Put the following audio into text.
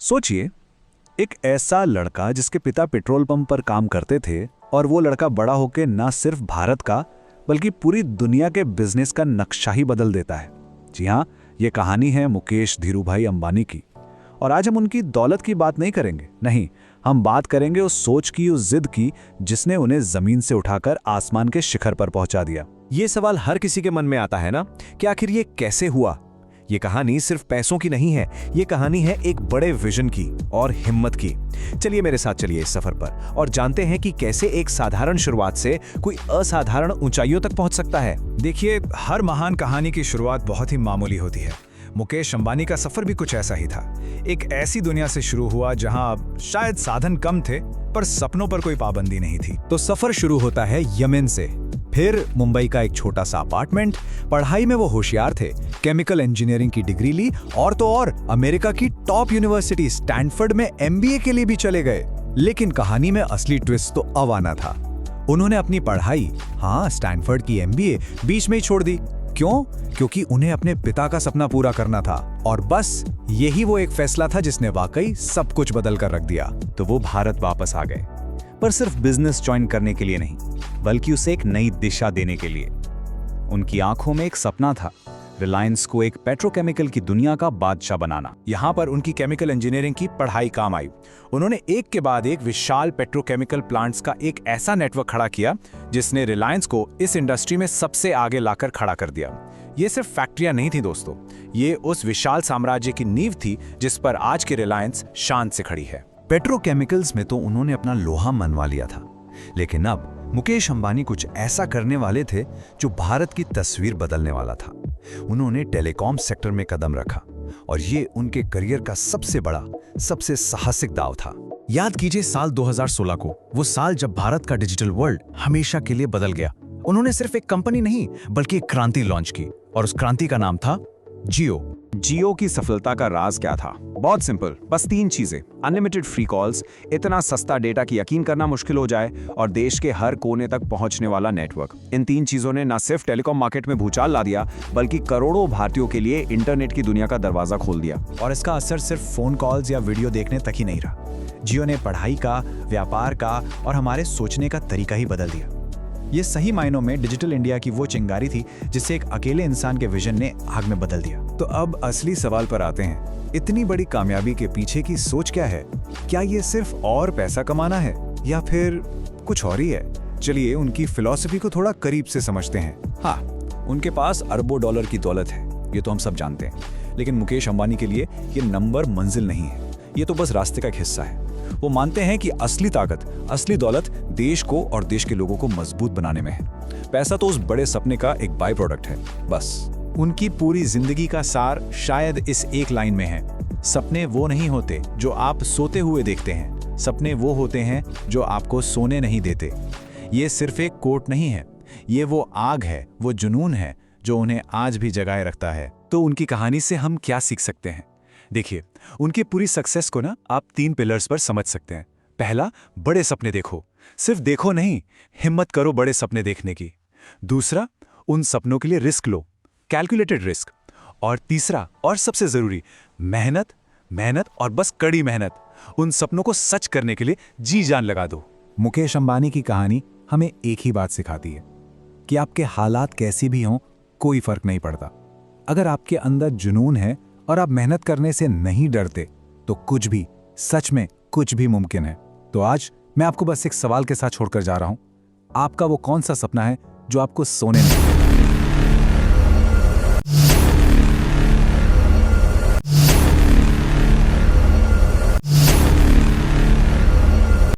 सोचिए, एक ऐसा लड़का जिसके पिता पेट्रोल पंप पर काम करते थे और वो लड़का बड़ा होकर ना सिर्फ भारत का बल्कि पूरी दुनिया के बिजनेस का नक्शा ही बदल देता है। जी हाँ, ये कहानी है मुकेश धीरूभाई अंबानी की। और आज हम उनकी दौलत की बात नहीं करेंगे, नहीं, हम बात करेंगे उस सोच की, उस जिद की जिसने उन्हें जमीन से उठाकर आसमान के शिखर पर पहुंचा दिया। ये सवाल हर किसी के मन में आता है ना कि आखिर ये कैसे हुआ। ये कहानी सिर्फ पैसों की नहीं है, ये कहानी है एक बड़े विजन की और हिम्मत की। चलिए मेरे साथ चलिए इस सफर पर और जानते हैं कि कैसे एक साधारण शुरुआत से कोई असाधारण ऊंचाइयों तक पहुंच सकता है। देखिए, हर महान कहानी की शुरुआत बहुत ही मामूली होती है। मुकेश अंबानी का सफर भी कुछ ऐसा ही था। एक ऐसी दुनिया से शुरू हुआ जहां शायद साधन कम थे पर सपनों पर कोई पाबंदी नहीं थी। तो सफर शुरू होता है यमन से, फिर मुंबई का एक छोटा सा अपार्टमेंट। पढ़ाई में वो होशियार थे, केमिकल इंजीनियरिंग की डिग्री ली और तो और अमेरिका की टॉप यूनिवर्सिटी स्टैनफोर्ड में एमबीए के लिए भी चले गए। लेकिन कहानी में असली ट्विस्ट तो अब आना था। उन्होंने अपनी पढ़ाई, हाँ स्टैनफोर्ड की एमबीए, बीच में ही छोड़ दी। क्यों? क्योंकि उन्हें अपने पिता का सपना पूरा करना था और बस यही वो एक फैसला था जिसने वाकई सब कुछ बदल कर रख दिया। तो वो भारत वापस आ गए, पर सिर्फ बिजनेस ज्वाइन करने के लिए नहीं, बल्कि उसे एक नई दिशा देने के लिए। उनकी आंखों में एक सपना था, रिलायंस को एक पेट्रोकेमिकल की दुनिया का बादशाह बनाना। यहाँ पर उनकी केमिकल इंजीनियरिंग की पढ़ाई काम आई। उन्होंने एक के बाद एक विशाल पेट्रोकेमिकल प्लांट्स का एक ऐसा नेटवर्क खड़ा किया जिसने रिलायंस को इस इंडस्ट्री में सबसे आगे लाकर खड़ा कर दिया। ये सिर्फ फैक्ट्रियां नहीं थी दोस्तों, ये उस विशाल साम्राज्य की नींव थी जिस पर आज की रिलायंस शान से खड़ी है। पेट्रोकेमिकल्स में तो उन्होंने अपना लोहा मनवा लिया था, लेकिन अब मुकेश अंबानी कुछ ऐसा करने वाले थे जो भारत की तस्वीर बदलने वाला था। उन्होंने टेलीकॉम सेक्टर में कदम रखा और ये उनके करियर का सबसे बड़ा, सबसे साहसिक दांव था। याद कीजिए साल 2016 को, वो साल जब भारत का डिजिटल वर्ल्ड हमेशा के लिए बदल गया। उन्होंने सिर्फ एक कंपनी नहीं बल्कि एक क्रांति लॉन्च की और उस क्रांति का नाम था जियो। जियो की सफलता का राज क्या था? बहुत सिंपल, बस 3 चीजें। अनलिमिटेड फ्री कॉल्स, इतना सस्ता डेटा कि यकीन करना मुश्किल हो जाए, और देश के हर कोने तक पहुंचने वाला नेटवर्क। इन 3 चीजों ने न सिर्फ टेलीकॉम मार्केट में भूचाल ला दिया, बल्कि करोड़ों भारतीयों के लिए इंटरनेट की दुनिया का दरवाजा खोल दिया। और इसका असर सिर्फ फोन कॉल्स या वीडियो देखने तक ही नहीं रहा। जियो ने पढ़ाई का, व्यापार का और हमारे सोचने का तरीका ही बदल दिया। ये सही मायनों में डिजिटल इंडिया की वो चिंगारी थी जिसे एक अकेले इंसान के विजन ने आग में बदल दिया। तो अब असली सवाल पर आते हैं, इतनी बड़ी कामयाबी के पीछे की सोच क्या है? क्या ये सिर्फ और पैसा कमाना है या फिर कुछ और ही है? चलिए उनकी फिलॉसफी को थोड़ा करीब से समझते हैं। हाँ, उनके पास अरबों डॉलर की दौलत है, ये तो हम सब जानते हैं। लेकिन मुकेश अंबानी के लिए ये नंबर मंजिल नहीं है, ये तो बस रास्ते का एक हिस्सा है। वो मानते हैं कि असली ताकत, असली दौलत देश को और देश के लोगों को मजबूत बनाने में है। पैसा तो उस बड़े सपने का एक बाय प्रोडक्ट है, बस। उनकी पूरी जिंदगी का सार शायद इस एक लाइन में है, सपने वो नहीं होते जो आप सोते हुए देखते हैं, सपने वो होते हैं जो आपको सोने नहीं देते। ये सिर्फ एक कोट नहीं है, ये वो आग है, वो जुनून है जो उन्हें आज भी जगाए रखता है। तो उनकी कहानी से हम क्या सीख सकते हैं? देखिए, उनकी पूरी सक्सेस को ना आप 3 पिलर्स पर समझ सकते हैं। पहला, बड़े सपने देखो, सिर्फ देखो नहीं, हिम्मत करो बड़े सपने देखने की। दूसरा, उन सपनों के लिए रिस्क लो, कैलकुलेटेड रिस्क। और तीसरा और सबसे जरूरी, मेहनत, मेहनत और बस कड़ी मेहनत। उन सपनों को सच करने के लिए जी जान लगा दो। मुकेश अंबानी की कहानी हमें एक ही बात सिखाती है कि आपके हालात कैसी भी हों, कोई फर्क नहीं पड़ता। अगर आपके अंदर जुनून है और आप मेहनत करने से नहीं डरते, तो कुछ भी, सच में कुछ भी मुमकिन है। तो आज मैं आपको बस एक सवाल के साथ छोड़कर जा रहा हूं, आपका वो कौन सा सपना है जो आपको सोने नहीं